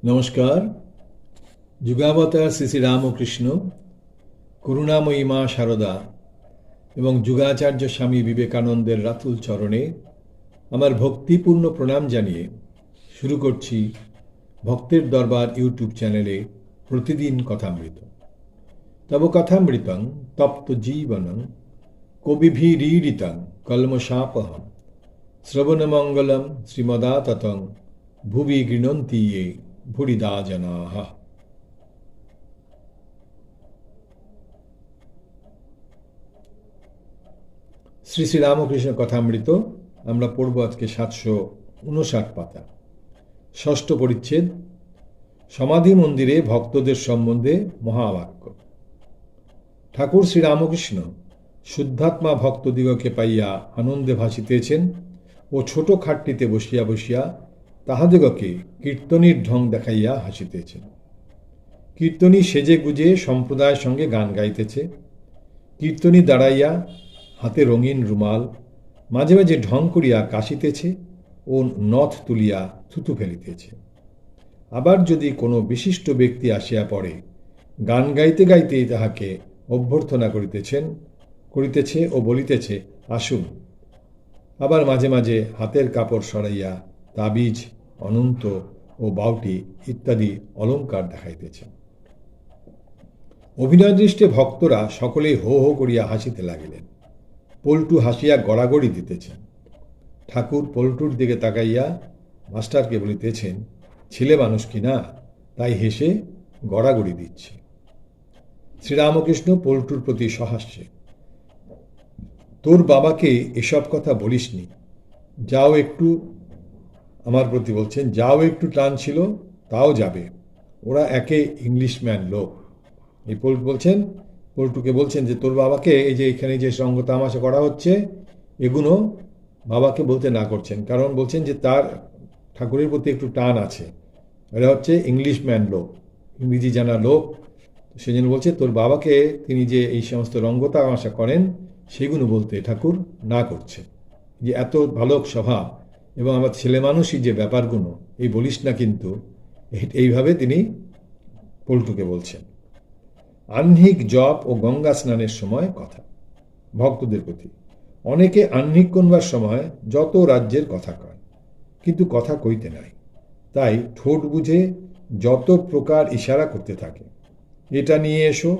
নমস্কার। যুগাবতার শ্রী শ্রী রামকৃষ্ণ, করুণাময়ী মা শারদা এবং যুগাচার্য স্বামী বিবেকানন্দের রাতুল চরণে আমার ভক্তিপূর্ণ প্রণাম জানিয়ে শুরু করছি ভক্তের দরবার ইউটিউব চ্যানেলে প্রতিদিন কথামৃত। তব কথামৃতং তপ্ত জীবনং কবিভিরীড়িতং কলমশাপহম শ্রবণমঙ্গলম শ্রীমদাততং ভুবি গৃণন্তি ये ভুরিদা জনাঃ। শ্রী শ্রী রামকৃষ্ণ কথামৃত আমরা পড়ব আজকে 759 পাতা, ষষ্ঠ পরিচ্ছেদ, সমাধি মন্দিরে ভক্তদের সম্বন্ধে মহাবাক্য। ঠাকুর শ্রী রামকৃষ্ণ শুদ্ধাত্মা ভক্তদিগকে পাইয়া আনন্দে ভাসিতেছেন ও ছোট খাটটিতে বসিয়া বসিয়া তাহাদিগকে কীর্তনীর ঢং দেখাইয়া হাসিতেছেন। কীর্তনী সেজে গুজে সম্প্রদায়ের সঙ্গে গান গাইতেছে। কীর্তনী দাঁড়াইয়া হাতে রঙিন রুমাল, মাঝে মাঝে ঢং করিয়া কাশিতেছে ও নথ তুলিয়া থুতু ফেলিতেছে। আবার যদি কোনো বিশিষ্ট ব্যক্তি আসিয়া পড়ে, গান গাইতে গাইতেই তাহাকে অভ্যর্থনা করিতেছে ও বলিতেছে, আসুন। আবার মাঝে মাঝে হাতের কাপড় সরাইয়া তাবিজ, অনন্ত ও বাউটি ইত্যাদি অলঙ্কার দেখাইতেছে। অভিনয় দৃষ্টে ভক্তরা সকলেই হো হো করিয়া হাসিতে লাগিলেন। পল্টু হাসিয়া গড়াগড়ি দিতেছেন। ঠাকুর পল্টুর দিকে তাকাইয়া মাস্টারকে বলিতেছেন, ছেলে মানুষ কি না, তাই হেসে গড়াগড়ি দিচ্ছে। শ্রীরামকৃষ্ণ পল্টুর প্রতি সহাস্যে, তোর বাবাকে এসব কথা বলিসনি, যাও একটু, আমার প্রতি বলছেন, যাও একটু টান ছিল তাও যাবে, ওরা একে ইংলিশম্যান লোক। এই পল্টুকে বলছেন যে তোর বাবাকে এই যে এখানে যে সঙ্গ তামাশা করা হচ্ছে এগুলো বাবাকে বলতে না করছেন, কারণ বলছেন যে তার ঠাকুরের প্রতি একটু টান আছে, এরা হচ্ছে ইংলিশম্যান লোক, ইংরেজি জানা লোক। সেজন্য বলছে তোর বাবাকে তিনি যে এই সমস্ত রঙ্গ তামাশা করেন সেগুলো বলতে ঠাকুর না করছে, যে এত ভালো স্বভাব এবং আমার ছেলে মানুষই যে ব্যাপারগুলো এই বলিস না, কিন্তু এইভাবে তিনি পল্টুকে বলছেন। আহ্নিক জপ ও গঙ্গা স্নানের সময় কথা। ভক্তদের প্রতি অনেকে আহ্নিক করবার সময় যত রাজ্যের কথা কয়, কিন্তু কথা কইতে নাই, তাই ঠোঁট বুঝে যত প্রকার ইশারা করতে থাকে, এটা নিয়ে এসো,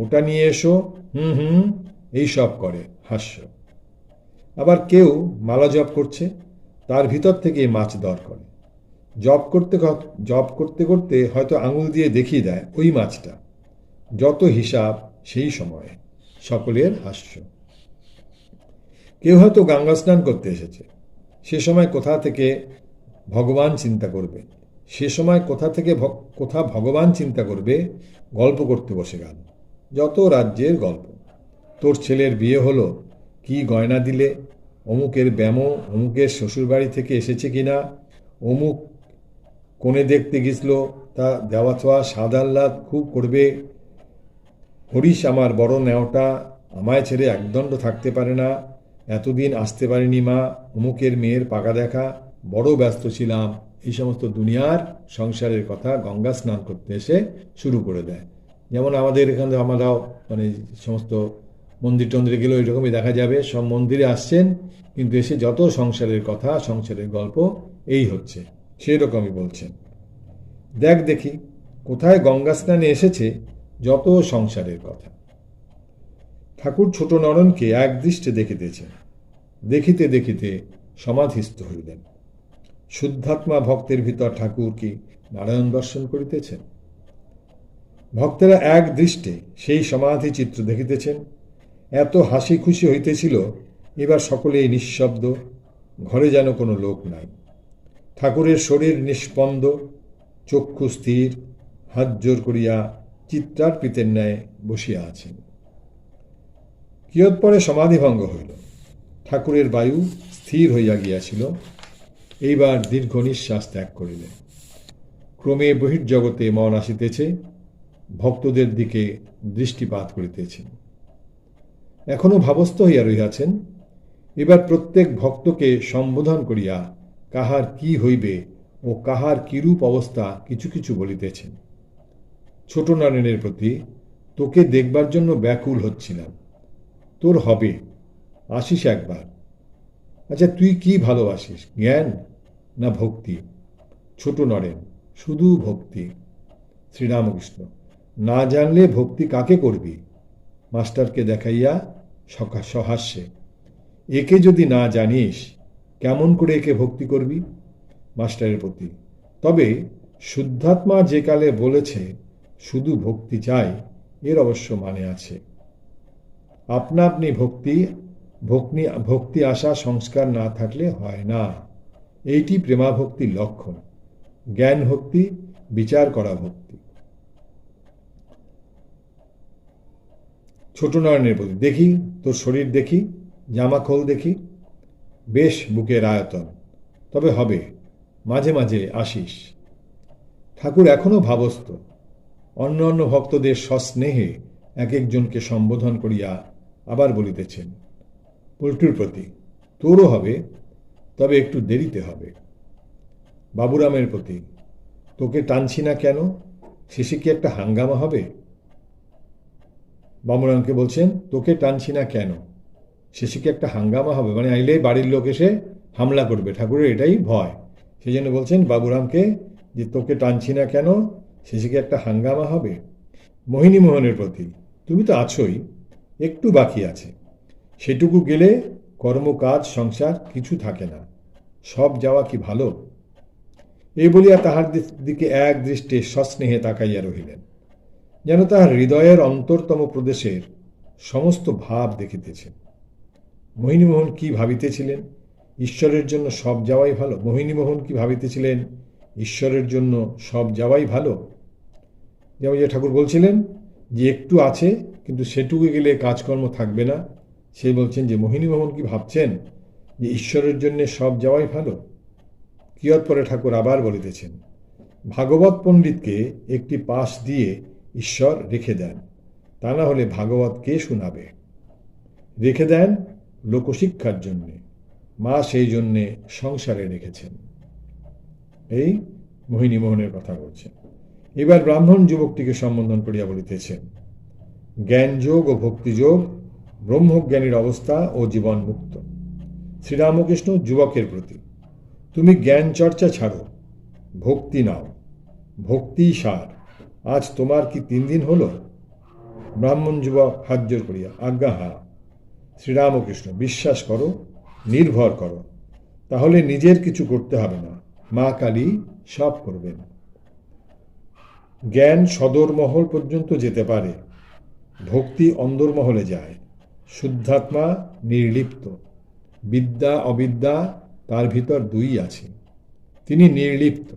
ওটা নিয়ে এসো, এইসব করে হাস্য। আবার কেউ মালা জপ করছে, তার ভিতর থেকে মাছ দর করে, জপ করতে করতে হয়তো আঙুল দিয়ে দেখিয়ে দেয় ওই মাছটা, যত হিসাব সেই সময়ে, সকলের হাস্য। কেউ হয়তো গঙ্গা স্নান করতে এসেছে, সে সময় কোথা থেকে ভগবান চিন্তা করবে, কোথা ভগবান চিন্তা করবে, গল্প করতে বসে গেল, যত রাজ্যের গল্প। তোর ছেলের বিয়ে হলো, কি গয়না দিলে, অমুকের ব্যামো অমুকের শ্বশুরবাড়ি থেকে এসেছে কিনা, অমুক কোণে দেখতে গেছিল, তা দেওয়া থোয়া সাদ আহ্লাদ খুব করবে, হরিশ আমার বড় নেওটা, আমায় ছেড়ে একদণ্ড থাকতে পারে না, এতদিন আসতে পারিনি মা, অমুকের মেয়ের পাকা দেখা, বড় ব্যস্ত ছিলাম, এই সমস্ত দুনিয়ার সংসারের কথা গঙ্গা স্নান করতে এসে শুরু করে দেয়। যেমন আমাদের এখানে আমরাও সমস্ত মন্দির টন্দিরে গেলেও এরকমই দেখা যাবে, সব মন্দিরে আসছেন কিন্তু এসে যত সংসারের কথা, সংসারের গল্প এই হচ্ছে, সেরকমই বলছেন। দেখ দেখি কোথায় গঙ্গা স্নানে এসেছে যত সংসারের কথা। ঠাকুর ছোট নরনকে একদৃষ্টে দেখিতেছেন, দেখিতে দেখিতে সমাধিস্থ হইলেন। শুদ্ধাত্মা ভক্তের ভিতর ঠাকুর কি নারায়ণ দর্শন করিতেছেন? ভক্তেরা এক দৃষ্টে সেই সমাধি চিত্র দেখিতেছেন। এত হাসি খুশি হইতেছিল, এবার সকলেই নিঃশব্দ, ঘরে যেন কোনো লোক নাই। ঠাকুরের শরীর নিষ্পন্দ, চক্ষু স্থির, হাত জোর করিয়া চিত্রার্পিতের ন্যায় বসিয়া আছেন। কিয়ৎপরে সমাধিভঙ্গ হইল, ঠাকুরের বায়ু স্থির হইয়া গিয়াছিল, এইবার দীর্ঘ নিঃশ্বাস ত্যাগ করিলেন। ক্রমে বহির্জগতে মন আসিতেছে, ভক্তদের দিকে দৃষ্টিপাত করিতেছেন। এখনো ভাবস্থ হইয়া রহিয়াছেন, এবার প্রত্যেক ভক্তকে সম্বোধন করিয়া কাহার কি হইবে ও কাহার কিরূপ অবস্থা কিছু কিছু বলিতেছেন। ছোট নরেনের প্রতি, তোকে দেখবার জন্য ব্যাকুল হচ্ছিলাম। তোর হবে, আসিস একবার। আচ্ছা, তুই কি ভালোবাসিস, জ্ঞান না ভক্তি? ছোট নরেন, শুধু ভক্তি। শ্রীরামকৃষ্ণ, না জানলে ভক্তি কাকে করবি? মাস্টারকে দেখাইয়া সহাস্যে, একে যদি না জানিস কেমন করে একে ভক্তি করবি? মাস্টারের প্রতি, তবে শুদ্ধাত্মা যে কালে বলেছে শুধু ভক্তি চাই, এর অবশ্য মানে আছে। আপনা আপনি ভক্তি আসা সংস্কার না থাকলে হয় না। এইটি প্রেমাভক্তির লক্ষণ। জ্ঞান ভক্তি, বিচার করা ভক্তি। ছোট নয়নের প্রতি, দেখি তোর শরীর, দেখি জামা খোল, দেখি। বেশ বুকের আয়তন, তবে হবে, মাঝে মাঝে আসিস। ঠাকুর এখনো ভাবস্থ। অন্য অন্য ভক্তদের সস্নেহে এক একজনকে সম্বোধন করিয়া আবার বলিতেছেন। পল্টুর প্রতি, তোরও হবে, তবে একটু দেরিতে হবে। বাবুরামের প্রতি, তোকে টানছি না কেন, শেষে কি একটা হাঙ্গামা হবে? বাবুরামকে বলছেন, তোকে টানছি না কেন, শেষে কি একটা হাঙ্গামা হবে, মানে আইলেই বাড়ির লোক এসে হামলা করবে। ঠাকুরের এটাই ভয়। সেই জন্য বলছেন বাবুরামকে যে তোকে টানছি না কেন, শেষে কি একটা হাঙ্গামা হবে। মোহিনী মোহনের প্রতি, তুমি তো আছোই, একটু বাকি আছে। সেটুকু গেলে কর্মকাজ সংসার কিছু থাকে না। সব যাওয়া কি ভালো? এই বলিয়া তাহার দিকে এক দৃষ্টে সস্নেহে তাকাইয়া রহিলেন, যেন তাহার হৃদয়ের অন্তরতম প্রদেশের সমস্ত ভাব দেখিতেছেন। মোহিনীমোহন কি ভাবিতেছিলেন? ঈশ্বরের জন্য সব যাওয়াই ভালো। মোহিনীমোহন কি ভাবিতেছিলেন? ঈশ্বরের জন্য সব যাওয়াই ভালো। যেমন যে ঠাকুর বলছিলেন যে একটু আছে, কিন্তু সেটুকু গেলে কাজকর্ম থাকবে না। সে বলছেন যে মোহিনীমোহন কি ভাবছেন যে ঈশ্বরের জন্য সব যাওয়াই ভালো। কিয়ৎপরে ঠাকুর আবার বলিতেছেন, ভাগবত পণ্ডিতকে একটি পাশ দিয়ে ঈশ্বর রেখে দেন, তা না হলে ভাগবত কে শোনাবে? রেখে দেন লোকশিক্ষার জন্যে, মা সেই জন্যে সংসারে রেখেছেন। এই মোহিনীমোহনের কথা বলছেন। এবার ব্রাহ্মণ যুবকটিকে সম্বোধন করিয়া বলিতেছেন, জ্ঞানযোগ ও ভক্তিযোগ ব্রহ্মজ্ঞানীর অবস্থা ও জীবন মুক্ত। শ্রীরামকৃষ্ণ যুবকের প্রতি, তুমি জ্ঞান চর্চা ছাড়ো, ভক্তি নাও, ভক্তি সার। আজ তোমার কি 3 দিন হলো? ব্রাহ্মণ যুবক হাত জোর করিয়া, আজ্ঞা হা। শ্রীরামকৃষ্ণ, বিশ্বাস করো, নির্ভর করো, তাহলে নিজের কিছু করতে হবে না, মা কালী সব করবেন। জ্ঞান সদর মহল পর্যন্ত যেতে পারে, ভক্তি অন্দরমহলে যায়। শুদ্ধাত্মা নির্লিপ্ত, বিদ্যা অবিদ্যা তার ভিতর 2 আছে। তিনি নির্লিপ্ত।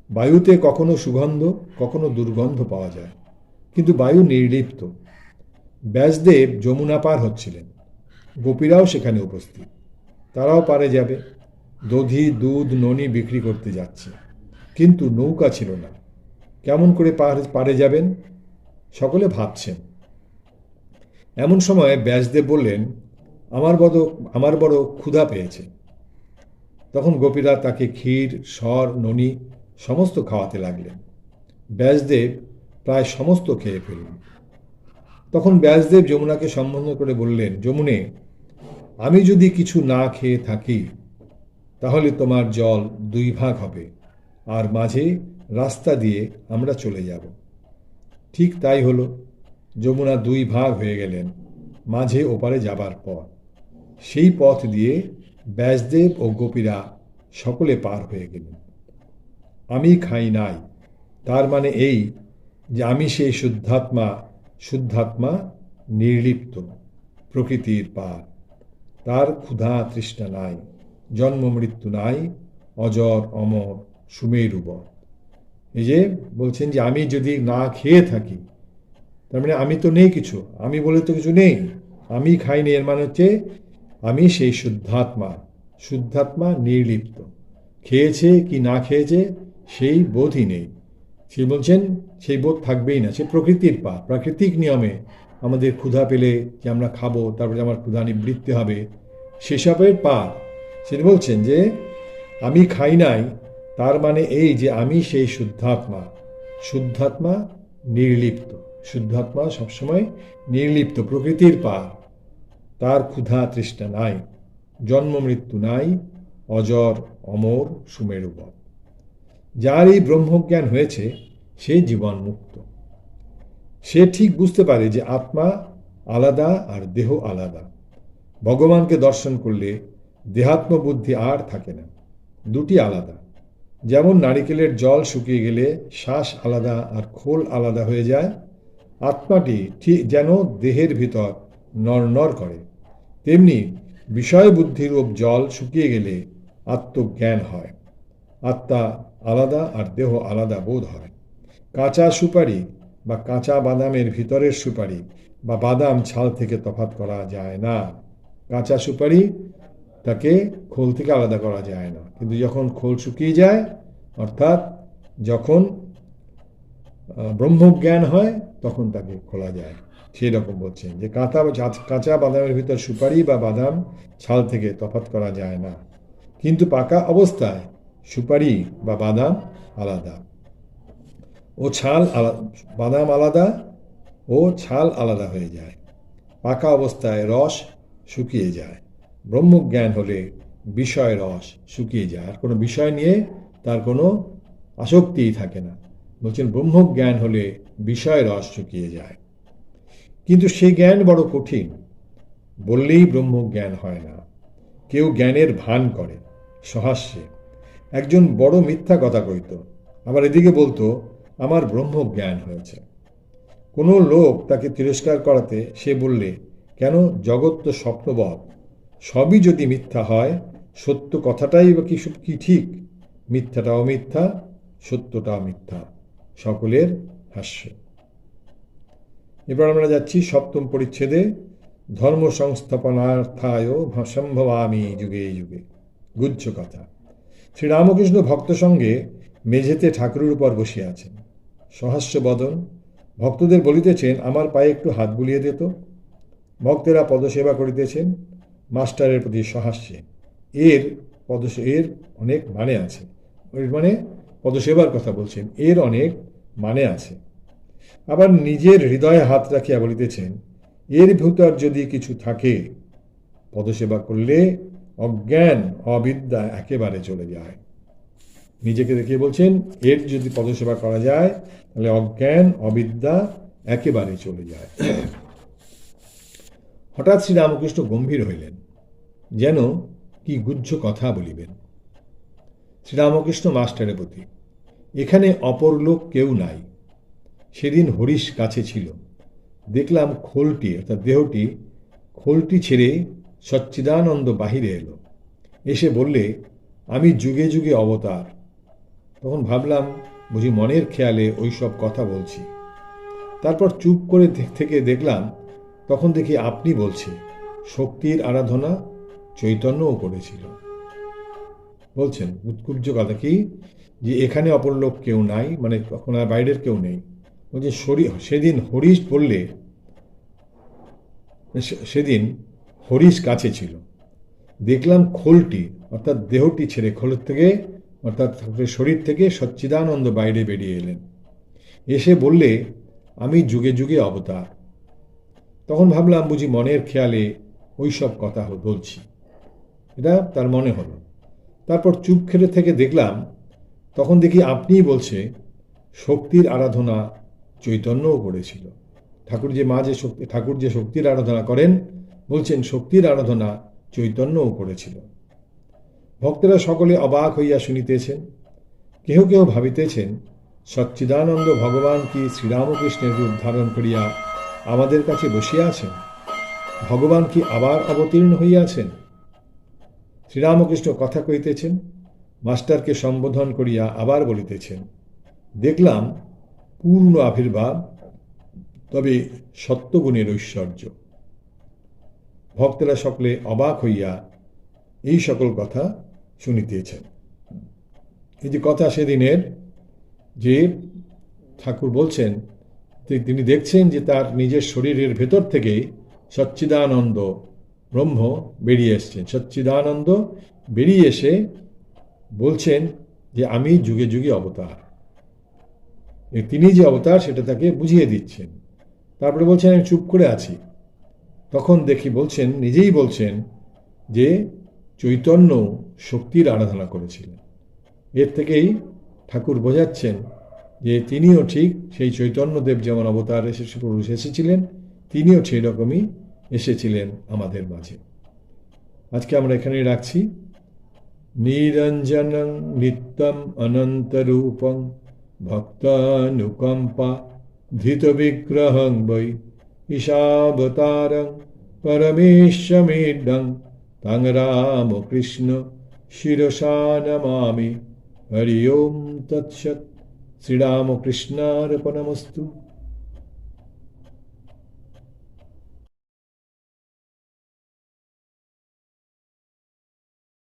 বায়ুতে কখনো সুগন্ধ, কখনো দুর্গন্ধ পাওয়া যায়, কিন্তু বায়ু নির্লিপ্ত। ব্যাসদেব যমুনা পার হচ্ছিলেন, গোপীরাও সেখানে উপস্থিত। তারাও পারে যাবে, দধি দুধ ননি বিক্রি করতে যাচ্ছে, কিন্তু নৌকা ছিল না। কেমন করে পারে যাবেন? সকলে ভাবছেন। এমন সময় ব্যাসদেব বললেন, আমার বড় ক্ষুধা পেয়েছে। তখন গোপীরা তাকে ক্ষীর, সর, ননি সমস্ত খাওয়াতে লাগলেন। ব্যাসদেব প্রায় সমস্ত খেয়ে ফেললেন। তখন ব্যাসদেব যমুনাকে সম্বোধন করে বললেন, যমুনে, আমি যদি কিছু না খেয়ে থাকি তাহলে তোমার জল 2 ভাগ হবে, আর মাঝে রাস্তা দিয়ে আমরা চলে যাব। ঠিক তাই হলো। যমুনা 2 ভাগ হয়ে গেলেন মাঝে ওপারে যাবার পর। সেই পথ দিয়ে ব্যাসদেব ও গোপীরা সকলে পার হয়ে গেলেন। আমি খাই নাই, তার মানে এই যে আমি সেই শুদ্ধাত্মা নির্লিপ্ত, প্রকৃতির পার। তার ক্ষুধা তৃষ্ণা নাই, জন্ম মৃত্যু নাই, অজর অমর সুমেরুবর। এই যে বলছেন যে আমি যদি না খেয়ে থাকি, তার মানে আমি তো নেই কিছু, আমি বলে তো কিছু নেই। আমি খাইনি, এর মানে হচ্ছে আমি সেই শুদ্ধাত্মা নির্লিপ্ত। খেয়েছে কি না খেয়েছে সেই বোধই নেই। সে বলছেন সেই বোধ থাকবেই না। সে প্রকৃতির পার, প্রাকৃতিক নিয়মে আমাদের ক্ষুধা পেলে যে আমরা খাবো, তারপরে আমার ক্ষুধা নিবৃত্তি হবে, সেসবের পার। সেটা বলছেন যে আমি খাই নাই, তার মানে এই যে আমি সেই শুদ্ধাত্মা। শুদ্ধাত্মা নির্লিপ্ত, শুদ্ধাত্মা সবসময় নির্লিপ্ত, প্রকৃতির পার। তার ক্ষুধা তৃষ্ণা নাই, জন্ম মৃত্যু নাই, অজর অমর সুমেরুবৎ। যার এই ব্রহ্মজ্ঞান হয়েছে সে জীবন মুক্ত। সে ঠিক বুঝতে পারে যে আত্মা আলাদা আর দেহ আলাদা। ভগবানকে দর্শন করলে দেহাত্ম বুদ্ধি আর থাকে না, দুটি আলাদা। যেমন নারিকেলের জল শুকিয়ে গেলে শ্বাস আলাদা আর খোল আলাদা হয়ে যায়, আত্মাটি ঠিক যেন দেহের ভিতর নড়নড় করে, তেমনি বিষয় বুদ্ধিরূপ জল শুকিয়ে গেলে আত্মজ্ঞান হয়। আত্মা আলাদা আর দেহ আলাদা বোধ হয়। কাঁচা সুপারি বা কাঁচা বাদামের ভিতরের সুপারি বা বাদাম ছাল থেকে তফাৎ করা যায় না। কাঁচা সুপারি তাকে খোল থেকে আলাদা করা যায় না, কিন্তু যখন খোল শুকিয়ে যায়, অর্থাৎ যখন ব্রহ্মজ্ঞান হয়, তখন তাকে খোলা যায়। সেই রকম বলছেন যে কাঁচা বাদামের ভিতর সুপারি বা বাদাম ছাল থেকে তফাৎ করা যায় না, কিন্তু পাকা অবস্থায় সুপারি বা বাদাম আলাদা ও ছাল বাদাম আলাদা ও ছাল আলাদা হয়ে যায়। পাকা অবস্থায় রস শুকিয়ে যায়। ব্রহ্মজ্ঞান হলে বিষয় রস শুকিয়ে যায়, আর কোনো বিষয় নিয়ে তার কোনো আসক্তিই থাকে না। বলছেন ব্রহ্মজ্ঞান হলে বিষয় রস শুকিয়ে যায়। কিন্তু সেই জ্ঞান বড় কঠিন, বললেই ব্রহ্মজ্ঞান হয় না। কেউ জ্ঞানের ভান করে সহাস্যে। একজন বড় মিথ্যা কথা কইত, আবার এদিকে বলতো আমার ব্রহ্মজ্ঞান হয়েছে। কোনো লোক তাকে তিরস্কার করাতে সে বললে, কেন, জগৎ তো স্বপ্নবৎ, সবই যদি মিথ্যা হয়, সত্য কথাটাই বা কি ঠিক? মিথ্যাটাও মিথ্যা, সত্যটাও মিথ্যা। সকলের হাস্য। এবার আমরা যাচ্ছি সপ্তম পরিচ্ছেদে, ধর্ম সংস্থাপনার্থায় সম্ভবামি যুগে যুগে। গুহ্য কথা। শ্রীরামকৃষ্ণ ভক্ত সঙ্গে মেঝেতে ঠাকুরের উপর বসে আছেন, সহাস্য বদন। ভক্তদের বলিতেছেন, আমার পায়ে একটু হাত বুলিয়ে দিত। ভক্তেরা পদসেবা করিতেছেন মাস্টারের প্রতি সহাস্যে। এর অনেক মানে আছে, মানে পদসেবার কথা বলছেন, এর অনেক মানে আছে। আবার নিজের হৃদয়ে হাত রাখিয়া বলিতেছেন, এর ভিতর যদি কিছু থাকে, পদসেবা করলে অজ্ঞান অবিদ্যা একেবারে চলে যায়। নিজেকে দেখিয়ে বলছেন, এর যদি পদসেবা করা যায় তাহলে অজ্ঞান অবিদ্যা একেবারে চলে যায়। হঠাৎ শ্রীরামকৃষ্ণ গম্ভীর হইলেন, যেন কি গুহ্য কথা বলিবেন। শ্রীরামকৃষ্ণ মাস্টারের প্রতি, এখানে অপর লোক কেউ নাই। সেদিন হরিশ কাছে ছিল, দেখলাম খোলটি অর্থাৎ দেহটি খোলটি ছেড়ে সচ্চিদানন্দ বাহিরে এলো, এসে বললে, আমি যুগে যুগে অবতার। তখন ভাবলাম বুঝি মনের খেয়ালে ওইসব কথা বলছি। তারপর চুপ করে থেকে দেখলাম, তখন দেখি আপনি বলছে, শক্তির আরাধনা চৈতন্যও করেছিল। বলছেন উৎকুব্জ কথা কি, যে এখানে অপর লোক কেউ নাই, মানে তখন আর বাইরের কেউ নেই। বলছে সেদিন হরিশ বললে, সেদিন হরিশ কাছে ছিল, দেখলাম খোলটি অর্থাৎ দেহটি ছেড়ে খোলের থেকে অর্থাৎ শরীর থেকে সচ্চিদানন্দ বাইরে বেরিয়ে এলেন, এসে বললে, আমি যুগে যুগে অবতার। তখন ভাবলাম বুঝি মনের খেয়ালে ওইসব কথা বলছি, এটা তার মনে হলো। তারপর চুপ খেলে থেকে দেখলাম, তখন দেখি আপনিই বলছে, শক্তির আরাধনা চৈতন্যও করেছিল। ঠাকুর যে শক্তির আরাধনা করেন, বলছেন শক্তির আরাধনা চৈতন্যও করেছিল। ভক্তেরা সকলে অবাক হইয়া শুনিতেছেন। কেহ কেহ ভাবিতেছেন, সচ্চিদানন্দ ভগবান কি শ্রীরামকৃষ্ণের রূপ ধারণ করিয়া আমাদের কাছে বসিয়া আছেন? ভগবান কি আবার অবতীর্ণ হইয়াছেন? শ্রীরামকৃষ্ণ কথা কইতেছেন, মাস্টারকে সম্বোধন করিয়া আবার বলিতেছেন, দেখলাম পূর্ণ আবির্ভাব, তবে সত্যগুণের ঐশ্বর্য। ভক্তেরা সকলে অবাক হইয়া এই সকল কথা শুনিতেছেন। এই যে কথা সেদিনের, যে ঠাকুর বলছেন তিনি দেখছেন যে তার নিজের শরীরের ভেতর থেকে সচ্চিদানন্দ ব্রহ্ম বেরিয়ে এসছেন। সচ্চিদানন্দ বেরিয়ে এসে বলছেন যে আমি যুগে যুগে অবতার। তিনি যে অবতার সেটা তাকে বুঝিয়ে দিচ্ছেন। তারপরে বলছেন আমি চুপ করে আছি। তখন দেখি বলছেন, নিজেই বলছেন যে চৈতন্য শক্তির আরাধনা করেছিলেন। এর থেকেই ঠাকুর বোঝাচ্ছেন যে তিনিও ঠিক সেই চৈতন্যদেব যেমন অবতার পুরুষ এসেছিলেন, তিনিও সেই রকমই এসেছিলেন আমাদের মাঝে। আজকে আমরা এখানেই রাখছি। নিরঞ্জনং নিত্যম অনন্তরূপং ভক্তানুকম্পা ধৃত বিগ্রহং বৈ ঈশাবতারং পরমেশ্বমেড্ডং তং রামকৃষ্ণ শিরসা নমামি। হরি ওম তৎসৎ। শ্রীরামকৃষ্ণার্পণমস্তু।